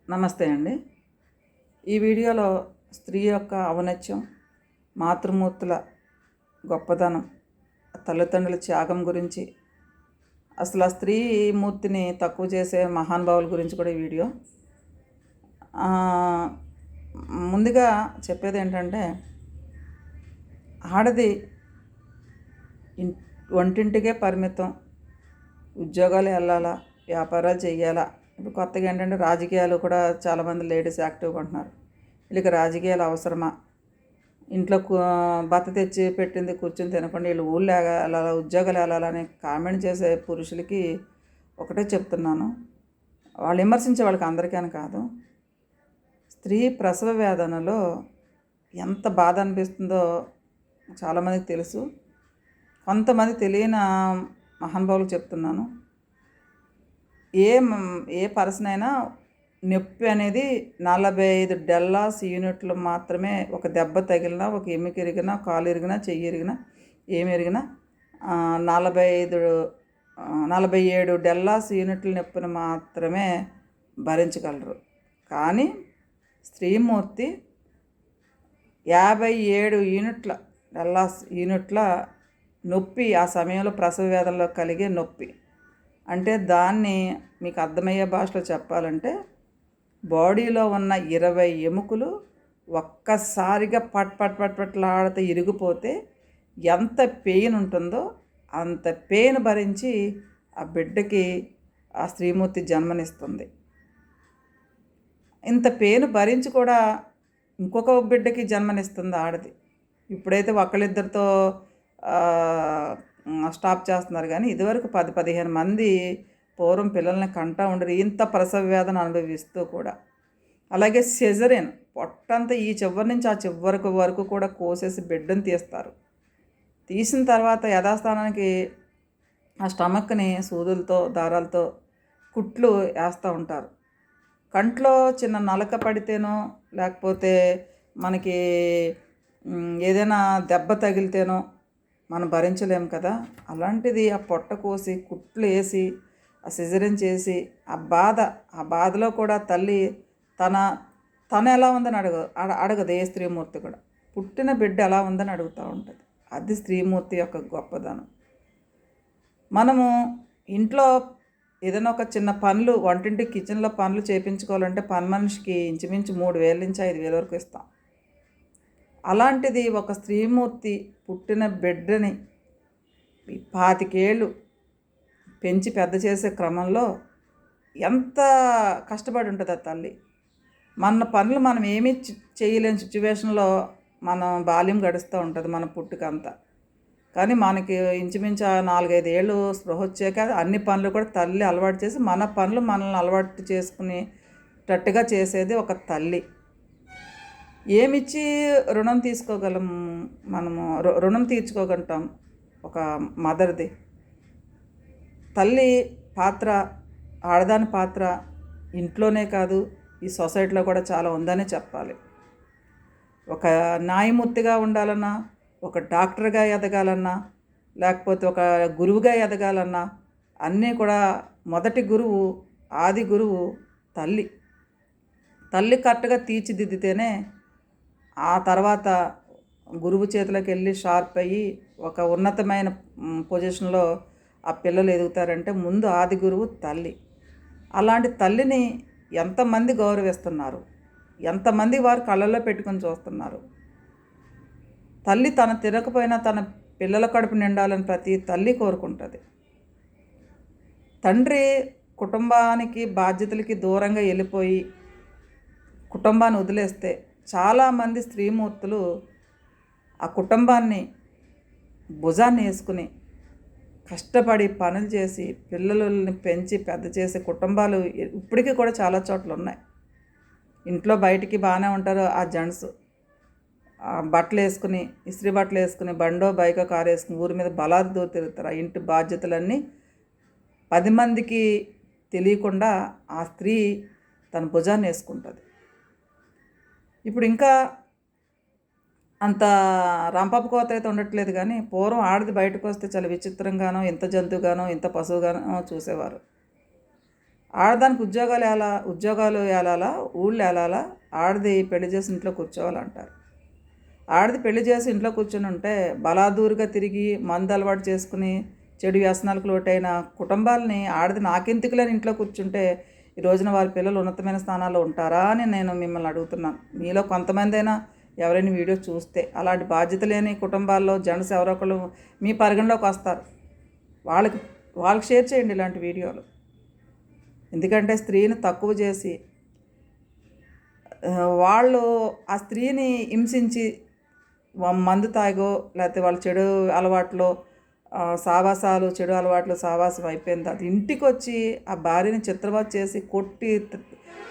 నమస్తే అండి. ఈ వీడియోలో స్త్రీ యొక్క ఔన్నత్యం, మాతృమూర్తుల గొప్పదనం, తల్లిదండ్రుల త్యాగం గురించి, అసలు ఆ స్త్రీ మూర్తిని తక్కువ చేసే మహానుభావుల గురించి కూడా ఈ వీడియో. ముందుగా చెప్పేది ఏంటంటే, ఆడది వంటింటికే పరిమితం, ఉద్యోగాలు వెళ్ళాలా, వ్యాపారాలు చెయ్యాలా. ఇప్పుడు కొత్తగా ఏంటంటే రాజకీయాలు కూడా చాలామంది లేడీస్ యాక్టివ్గా ఉంటున్నారు. వీళ్ళకి రాజకీయాలు అవసరమా? ఇంట్లో భర్త తెచ్చి పెట్టింది కూర్చొని తినకుండా వీళ్ళు ఊళ్ళో వెళ్ళాలా, ఉద్యోగాలు వెళ్ళాలని కామెంట్ చేసే పురుషులకి ఒకటే చెప్తున్నాను, వాళ్ళు విమర్శించే వాళ్ళకి అందరికీ అని కాదు, స్త్రీ ప్రసవ వేదనలో ఎంత బాధ అనిపిస్తుందో చాలామందికి తెలుసు. కొంతమంది తెలియని మహానుభావులకు చెప్తున్నాను, ఏ పర్సన్ అయినా నొప్పి అనేది 45 డెల్లాస్ యూనిట్లు మాత్రమే. ఒక దెబ్బ తగిలినా, ఒక ఎముక ఇరిగినా, కాలు ఇరిగినా, చెయ్యి ఇరిగినా, ఏమి ఇరిగినా 47 డెల్లాస్ యూనిట్ల నొప్పిని మాత్రమే భరించగలరు. కానీ స్త్రీమూర్తి 57 డెల్లాస్ యూనిట్ల నొప్పి, ఆ సమయంలో ప్రసవ వేదనలో కలిగే నొప్పి. అంటే దాన్ని మీకు అర్థమయ్యే భాషలో చెప్పాలంటే, బాడీలో ఉన్న 20 ఎముకలు ఒక్కసారిగా పట్లాడుతూ ఇరిగిపోతే ఎంత పెయిన్ ఉంటుందో అంత పెయిన్ భరించి ఆ బిడ్డకి ఆ స్త్రీమూర్తి జన్మనిస్తుంది. ఇంత పెయిన్ భరించి కూడా ఇంకొక బిడ్డకి జన్మనిస్తుంది ఆడది. ఇప్పుడైతే ఒకళ్ళిద్దరితో స్టాప్ చేస్తున్నారు, కానీ ఇదివరకు 10-15 మంది పూర్వం పిల్లల్ని కంటా ఉండరు, ఇంత ప్రసవ వేదన అనుభవిస్తూ కూడా. అలాగే సెజరిన్, పొట్టంతా ఈ చివరి నుంచి ఆ చివరి వరకు కూడా కోసేసి బిడ్డను తీస్తారు. తీసిన తర్వాత యథాస్థానానికి ఆ స్టమక్ని సూదులతో దారాలతో కుట్లు వేస్తూ ఉంటారు. కంట్లో చిన్న నలక పడితేనో, లేకపోతే మనకి ఏదైనా దెబ్బ తగిలితేనో మనం భరించలేము కదా. అలాంటిది ఆ పొట్ట కోసి కుట్లు వేసి ఆ సిజరిన్ చేసి ఆ బాధలో కూడా తల్లి తన ఎలా ఉందని అడగదు. ఏ స్త్రీమూర్తి కూడా పుట్టిన బిడ్డ ఎలా ఉందని అడుగుతూ ఉంటుంది. అది స్త్రీమూర్తి యొక్క గొప్పదనం. మనము ఇంట్లో ఏదైనా ఒక చిన్న పనులు, వంటింటి కిచెన్లో పనులు చేయించుకోవాలంటే పని మనిషికి ఇంచుమించు 3,000 నుంచి 5,000 వరకు ఇస్తాం. అలాంటిది ఒక స్త్రీమూర్తి పుట్టిన బిడ్డని 25 ఏళ్ళు పెంచి పెద్ద చేసే క్రమంలో ఎంత కష్టపడి ఉంటుంది ఆ తల్లి. మన పనులు మనం ఏమీ చేయలేని సిచ్యువేషన్లో మనం బాల్యం గడుస్తూ ఉంటుంది, మన పుట్టుకంతా. కానీ మనకి ఇంచుమించు 4-5 ఏళ్ళు స్పృహ వచ్చాక అన్ని పనులు కూడా తల్లి అలవాటు చేసి మన పనులు మనల్ని అలవాటు చేసుకునేటట్టుగా చేసేది ఒక తల్లి. ఏమిచ్చి రుణం తీసుకోగలం మనము, రుణం తీర్చుకోగలుగుతాం ఒక మదర్ది. తల్లి పాత్ర, ఆడదాని పాత్ర ఇంట్లోనే కాదు ఈ సొసైటీలో కూడా చాలా ఉందనే చెప్పాలి. ఒక న్యాయమూర్తిగా ఉండాలన్నా, ఒక డాక్టర్గా ఎదగాలన్నా, లేకపోతే ఒక గురువుగా ఎదగాలన్నా అన్నీ కూడా మొదటి గురువు, ఆది గురువు తల్లి. తల్లి కరెక్ట్గా తీర్చిదిద్దితేనే ఆ తర్వాత గురువు చేతిలోకి వెళ్ళి షార్ప్ అయ్యి ఒక ఉన్నతమైన పొజిషన్లో ఆ పిల్లలు ఎదుగుతారంటే ముందు ఆది గురువు తల్లి. అలాంటి తల్లిని ఎంతమంది గౌరవిస్తున్నారు, ఎంతమంది వారు కళ్ళల్లో పెట్టుకొని చూస్తున్నారు. తల్లి తన తినకపోయినా తన పిల్లల కడుపు నిండాలని ప్రతి తల్లి కోరుకుంటుంది. తండ్రి కుటుంబానికి బాధ్యతలకి దూరంగా వెళ్ళిపోయి కుటుంబాన్ని వదిలేస్తే చాలామంది స్త్రీమూర్తులు ఆ కుటుంబాన్ని భుజాన్ని వేసుకుని కష్టపడి పనులు చేసి పిల్లలని పెంచి పెద్ద చేసే కుటుంబాలు ఇప్పటికీ కూడా చాలా చోట్ల ఉన్నాయి. ఇంట్లో బయటికి బాగానే ఉంటారు ఆ జెంట్స్, బట్టలు వేసుకుని, ఇస్త్రీ బట్టలు వేసుకుని, బండో బైకో కారు వేసుకుని ఊరి మీద బలాలు దూరం తిరుగుతారు. ఆ ఇంటి బాధ్యతలన్నీ 10 మందికి తెలియకుండా ఆ స్త్రీ తన భుజాన్ని వేసుకుంటుంది. ఇప్పుడు ఇంకా అంత రంపపు కోత అయితే ఉండట్లేదు, కానీ పూర్వం ఆడది బయటకు వస్తే చాలా విచిత్రంగానో, ఇంత జంతువుగానో, ఇంత పశువుగానో చూసేవారు. ఆడదానికి ఉద్యోగాలు ఏలాలా, ఊళ్ళు ఏలాలా, ఆడది పెళ్లి చేసి ఇంట్లో కూర్చోవాలంటారు. ఆడది పెళ్లి చేసి ఇంట్లో కూర్చొని ఉంటే బలాదూరుగా తిరిగి మందు అలవాటు చేసుకుని చెడు వ్యసనాలకు లోటైన కుటుంబాలని ఆడది నాకెందుకులేని ఇంట్లో కూర్చుంటే ఈ రోజున వారి పిల్లలు ఉన్నతమైన స్థానాల్లో ఉంటారా అని నేను మిమ్మల్ని అడుగుతున్నాను. మీలో కొంతమంది అయినా ఎవరైనా వీడియో చూస్తే అలాంటి బాధ్యత లేని కుటుంబాల్లో జెంట్స్ ఎవరో ఒకళ్ళు మీ పరిగణలోకి వస్తారు. వాళ్ళకి షేర్ చేయండి ఇలాంటి వీడియోలు. ఎందుకంటే స్త్రీని తక్కువ చేసి వాళ్ళు ఆ స్త్రీని హింసించి మందు తాగో లేకపోతే వాళ్ళ చెడు అలవాట్లు సావాసాలు చెడు అలవాట్లు సావాసం అయిపోయింది అది ఇంటికి వచ్చి ఆ భార్యని చిత్రవత చేసి కొట్టి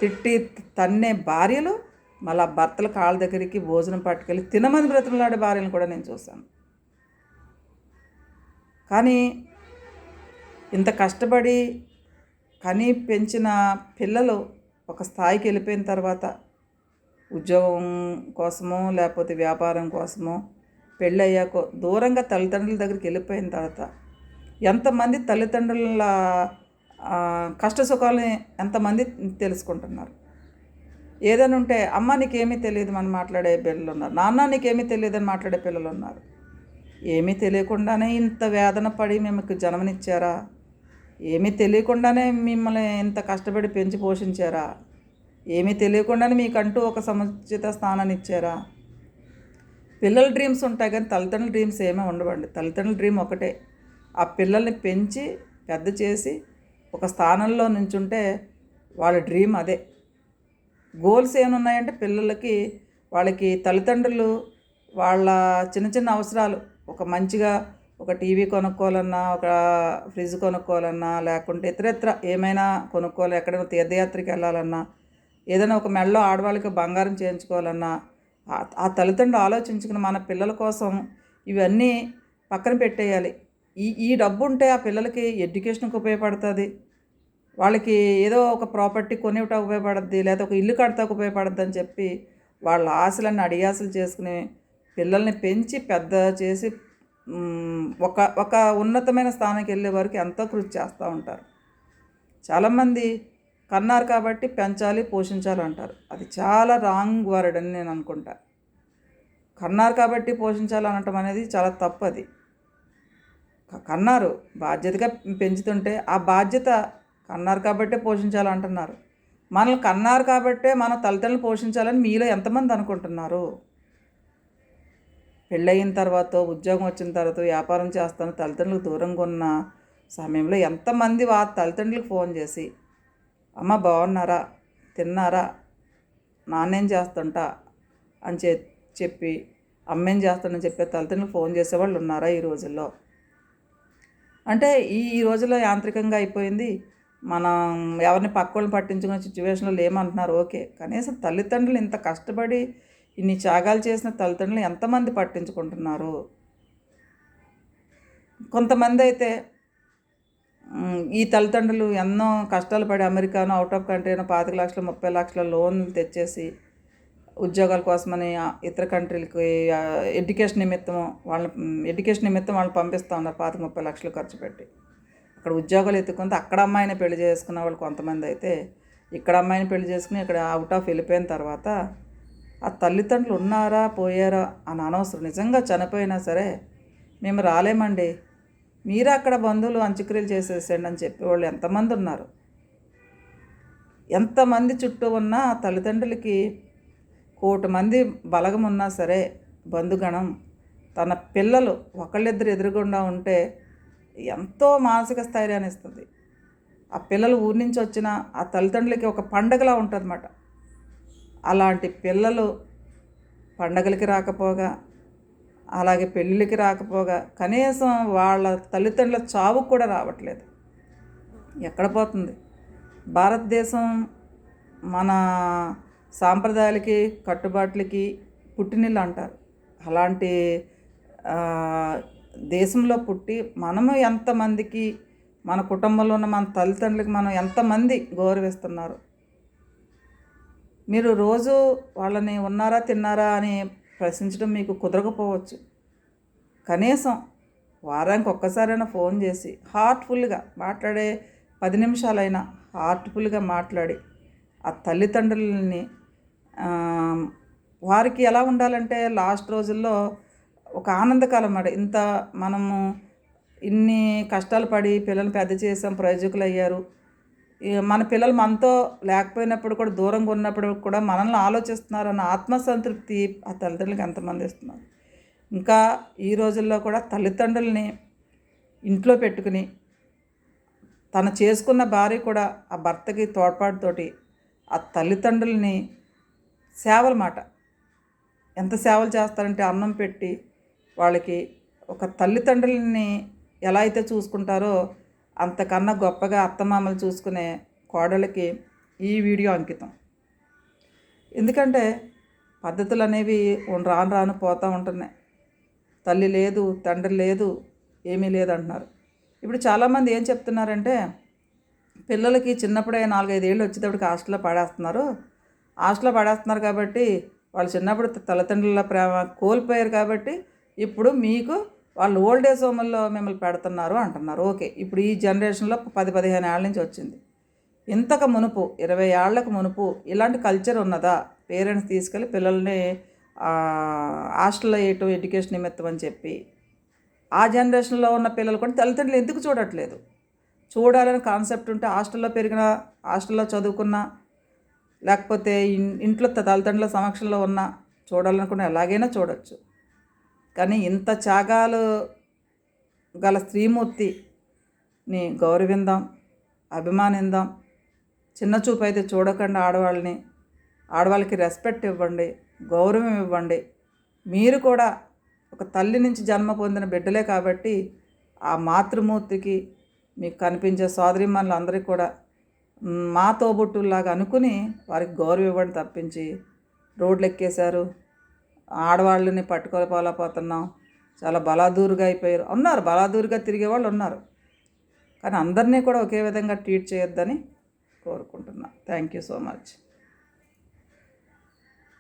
తిట్టి తన్నే భార్యలు మళ్ళీ భర్తల కాళ్ళ దగ్గరికి భోజనం పట్టుకెళ్ళి తినమని బ్రతుకులాడే భార్యలను కూడా నేను చూశాను. కానీ ఇంత కష్టపడి కని పెంచిన పిల్లలు ఒక స్థాయికి వెళ్ళిపోయిన తర్వాత ఉద్యోగం కోసమో లేకపోతే వ్యాపారం కోసమో పెళ్ళయ్యాకో దూరంగా తల్లిదండ్రుల దగ్గరికి వెళ్ళిపోయిన తర్వాత ఎంతమంది తల్లిదండ్రుల కష్ట సుఖాలని ఎంతమంది తెలుసుకుంటున్నారు. ఏదైనా ఉంటే అమ్మ నీకేమీ తెలియదు అని మాట్లాడే పిల్లలు ఉన్నారు, నాన్న నీకేమీ తెలియదు అని మాట్లాడే పిల్లలు ఉన్నారు. ఏమీ తెలియకుండానే ఇంత వేదన పడి మీకు జన్మనిచ్చారా? ఏమీ తెలియకుండానే మిమ్మల్ని ఇంత కష్టపడి పెంచి పోషించారా? ఏమీ తెలియకుండానే మీకంటూ ఒక సముచిత స్థానాన్ని ఇచ్చారా? పిల్లల డ్రీమ్స్ ఉంటాయి కానీ తల్లిదండ్రుల డ్రీమ్స్ ఏమీ ఉండవండి. తల్లిదండ్రుల డ్రీమ్ ఒకటే, ఆ పిల్లల్ని పెంచి పెద్ద చేసి ఒక స్థానంలో నుంచుంటే వాళ్ళ డ్రీమ్ అదే. గోల్స్ ఏమున్నాయంటే పిల్లలకి వాళ్ళకి తల్లిదండ్రులు వాళ్ళ చిన్న చిన్న అవసరాలు ఒక మంచిగా ఒక టీవీ కొనుక్కోవాలన్నా, ఒక ఫ్రిడ్జ్ కొనుక్కోవాలన్నా, లేకుంటే ఇతరత్ర ఏమైనా కొనుక్కోవాలి, ఎక్కడైనా తీర్థయాత్రకి వెళ్ళాలన్నా, ఏదైనా ఒక మెడలో ఆడవాళ్ళకి బంగారం చేయించుకోవాలన్నా ఆ తల్లిదండ్రులు ఆలోచించుకుని మన పిల్లల కోసం ఇవన్నీ పక్కన పెట్టేయాలి. ఈ డబ్బు ఉంటే ఆ పిల్లలకి ఎడ్యుకేషన్కి ఉపయోగపడుతుంది, వాళ్ళకి ఏదో ఒక ప్రాపర్టీ కొనివ్వటానికి ఉపయోగపడుద్ది, లేదా ఒక ఇల్లు కడతాకు ఉపయోగపడుద్ది అని చెప్పి వాళ్ళ ఆశలన్నీ అడియాసలు చేసుకుని పిల్లల్ని పెంచి పెద్ద చేసి ఒక ఉన్నతమైన స్థానానికి వెళ్ళే వరకు ఎంతో కృషి చేస్తూ ఉంటారు. చాలామంది కన్నారు కాబట్టి పెంచాలి పోషించాలి అంటారు. అది చాలా రాంగ్ వర్డ్ అని నేను అనుకుంటా. కన్నారు కాబట్టి పోషించాలి అనటం అనేది చాలా తప్పు. అది కన్నారు బాధ్యతగా పెంచుతుంటే ఆ బాధ్యత కన్నారు కాబట్టే పోషించాలంటున్నారు. మనల్ని కన్నారు కాబట్టే మన తల్లిదండ్రులు పోషించాలని మీలో ఎంతమంది అనుకుంటున్నారు? పెళ్ళయిన తర్వాత ఉద్యోగం వచ్చిన తర్వాత వ్యాపారం చేస్తాను తల్లిదండ్రులకు దూరంగా ఉన్న సమయంలో ఎంతమంది తల్లిదండ్రులకు ఫోన్ చేసి అమ్మ బాగున్నారా, తిన్నారా, నాన్నేం చేస్తుంటా అని చెప్పి అమ్మేం చేస్తానని చెప్పే తల్లిదండ్రులకు ఫోన్ చేసేవాళ్ళు ఉన్నారా ఈ రోజుల్లో? అంటే ఈ రోజుల్లో యాంత్రికంగా అయిపోయింది. మనం ఎవరిని పక్కోళ్ళని పట్టించుకునే సిచ్యువేషన్లో లేమంటున్నారు, ఓకే. కనీసం తల్లిదండ్రులు ఇంత కష్టపడి ఇన్ని త్యాగాలు చేసిన తల్లిదండ్రులు ఎంతమంది పట్టించుకుంటున్నారు? కొంతమంది అయితే ఈ తల్లిదండ్రులు ఎన్నో కష్టాలు పడి అమెరికానో అవుట్ ఆఫ్ కంట్రీనో 25 లక్షలు 30 లక్షల లోన్లు తెచ్చేసి ఉద్యోగాల కోసమని ఇతర కంట్రీలకి ఎడ్యుకేషన్ నిమిత్తం వాళ్ళని పంపిస్తూ ఉన్నారు 25-30 లక్షలు ఖర్చు పెట్టి. అక్కడ ఉద్యోగాలు ఎత్తుకుంటే అక్కడ అమ్మాయిని పెళ్లి చేసుకున్న వాళ్ళు కొంతమంది అయితే ఇక్కడ అమ్మాయిని పెళ్లి చేసుకుని ఇక్కడ అవుట్ ఆఫ్ వెళ్ళిపోయిన తర్వాత ఆ తల్లిదండ్రులు ఉన్నారా పోయారా అని అనవసరం. నిజంగా చనిపోయినా సరే మేము రాలేమండి, మీరు అక్కడ బంధువులు అంత్యక్రియలు చేసేసండి అని చెప్పేవాళ్ళు ఎంతమంది ఉన్నారు? ఎంతమంది చుట్టూ ఉన్న తల్లిదండ్రులకి 1,000 మంది బలగం ఉన్నా సరే బంధుగణం తన పిల్లలు ఒకళ్ళిద్దరు ఎదురుగుండా ఉంటే ఎంతో మానసిక స్థైర్యాన్ని ఇస్తుంది. ఆ పిల్లలు ఊరి నుంచి వచ్చిన ఆ తల్లిదండ్రులకి ఒక పండగలా ఉంటుంది అన్నమాట. అలాంటి పిల్లలు పండగలకి రాకపోగా అలాగే పెళ్ళిళ్ళకి రాకపోగా కనీసం వాళ్ళ తల్లిదండ్రుల చావుకు కూడా రావట్లేదు. ఎక్కడ పోతుంది? భారతదేశం మన సాంప్రదాయాలకి కట్టుబాట్లకి పుట్టినిల్లు అంటారు. అలాంటి దేశంలో పుట్టి మనము ఎంతమందికి మన కుటుంబంలో ఉన్న మన తల్లిదండ్రులకి మనం ఎంతమంది గౌరవిస్తున్నారు? మీరు రోజు వాళ్ళని ఉన్నారా తిన్నారా అని ప్రశ్నించడం మీకు కుదరకపోవచ్చు. కనీసం వారానికి ఒక్కసారైనా ఫోన్ చేసి హార్ట్ఫుల్గా మాట్లాడే 10 నిమిషాలైనా హార్ట్ఫుల్గా మాట్లాడి ఆ తల్లిదండ్రులని వారికి ఎలా ఉండాలంటే లాస్ట్ రోజుల్లో ఒక ఆనందకాలం అన్నమాట. ఇంత మనము ఇన్ని కష్టాలు పడి పిల్లల్ని పెద్ద చేసాం, ప్రయోజకులు అయ్యారు. మన పిల్లలు మనతో లేకపోయినప్పుడు కూడా, దూరంగా ఉన్నప్పుడు కూడా మనల్ని ఆలోచిస్తున్నారన్న ఆత్మసంతృప్తి ఆ తల్లిదండ్రులకి ఎంతమంది ఇస్తున్నారు. ఇంకా ఈ రోజుల్లో కూడా తల్లిదండ్రులని ఇంట్లో పెట్టుకుని తను చేసుకున్న భార్య కూడా ఆ భర్తకి తోడ్పాటుతోటి ఆ తల్లిదండ్రులని సేవల మాట ఎంత సేవలు చేస్తారంటే, అన్నం పెట్టి వాళ్ళకి ఒక తల్లిదండ్రులని ఎలా అయితే చూసుకుంటారో అంతకన్నా గొప్పగా అత్తమామలు చూసుకునే కోడళ్ళకి ఈ వీడియో అంకితం. ఎందుకంటే పద్ధతులు అనేవి రాను రాను పోతూ ఉంటున్నాయి. తల్లి లేదు, తండ్రి లేదు, ఏమీ లేదంటున్నారు. ఇప్పుడు చాలామంది ఏం చెప్తున్నారంటే, పిల్లలకి చిన్నప్పుడే 4-5 ఏళ్ళు వచ్చేటప్పటికి హాస్టల్లో పడేస్తున్నారు కాబట్టి వాళ్ళు చిన్నప్పుడు తల్లిదండ్రుల ప్రేమ కోల్పోయారు కాబట్టి ఇప్పుడు మీకు వాళ్ళు ఓల్డ్ ఏజ్ హోమ్‌లో మిమ్మల్ని పెడుతున్నారు అంటున్నారు. ఓకే, ఇప్పుడు ఈ జనరేషన్లో 10-15 ఏళ్ళ నుంచి వచ్చింది. ఇంతకు మునుపు 20 ఏళ్ళకు మునుపు ఇలాంటి కల్చర్ ఉన్నదా? పేరెంట్స్ తీసుకెళ్ళి పిల్లల్ని హాస్టల్లో వేయటం ఎడ్యుకేషన్ నిమిత్తం అని చెప్పి ఆ జనరేషన్లో ఉన్న పిల్లలు కూడా తల్లిదండ్రులు ఎందుకు చూడట్లేదు? చూడాలని కాన్సెప్ట్ ఉంటే హాస్టల్లో పెరిగిన, హాస్టల్లో చదువుకున్న, లేకపోతే ఇంట్లో తల్లిదండ్రుల సమక్షంలో ఉన్న చూడాలనుకున్న ఎలాగైనా చూడొచ్చు. కానీ ఇంత త్యాగాలు గల స్త్రీమూర్తిని గౌరవిందాం, అభిమానిందాం. చిన్న చూపు అయితే చూడకుండా ఆడవాళ్ళకి రెస్పెక్ట్ ఇవ్వండి, గౌరవం ఇవ్వండి. మీరు కూడా ఒక తల్లి నుంచి జన్మ పొందిన బిడ్డలే కాబట్టి ఆ మాతృమూర్తికి మీకు కనిపించే సోదరీమణులు అందరికీ కూడా మా తోబుట్టులాగా అనుకుని వారికి గౌరవం ఇవ్వండి తప్పించి రోడ్లు ఎక్కేశారు, ఆడవాళ్ళని పట్టుకోలేకపోతున్నాం, చాలా బలాదూరుగా అయిపోయారు. ఉన్నారు, బలాదూరుగా తిరిగే వాళ్ళు ఉన్నారు. కానీ అందరినీ కూడా ఒకే విధంగా ట్రీట్ చేయొద్దని కోరుకుంటున్నా. Thank you so much.